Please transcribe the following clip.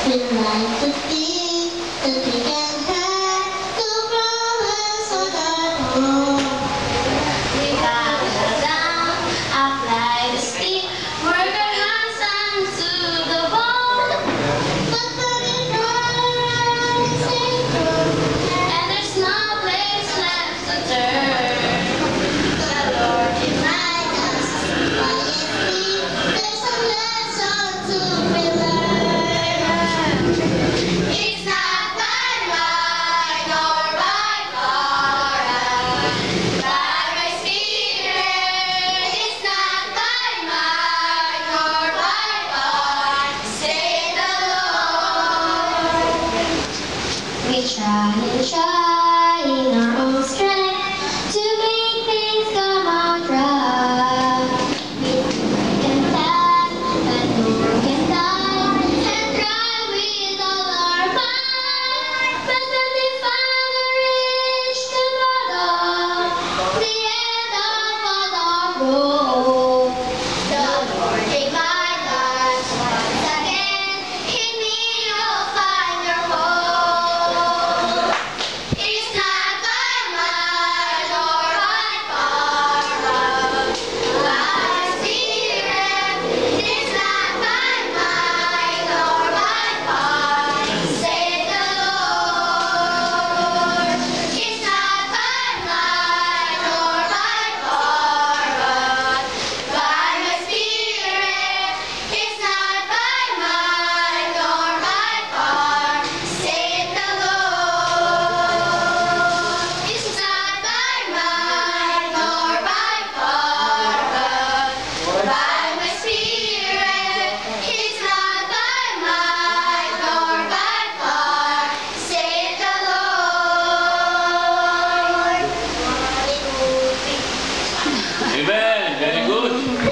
We like to think that we can have the promise of our home. We gather down, apply the stick, work our hands onto the bone. But then it runs and there's no place left to turn. The Lord denied us quietly. There's a lesson to be learned. It's not by might nor by power, by my Spirit. It's not by might nor by power, say the Lord. We try and try in our own strength to make things come out right. We can pass and nor can die and try with all our might. But when we finally reach the bottom, the end of all our road, the Lord take my life once again. In me you'll find your hope. It's not by might nor by power, by my Spirit. It's not by might nor by power, say the Lord. It's not by might nor by power, by my Spirit. It's not by might nor by power, say the Lord. It's not by might nor by power, by my Spirit. It's not by might nor by power, say the Lord. Amen. Very good.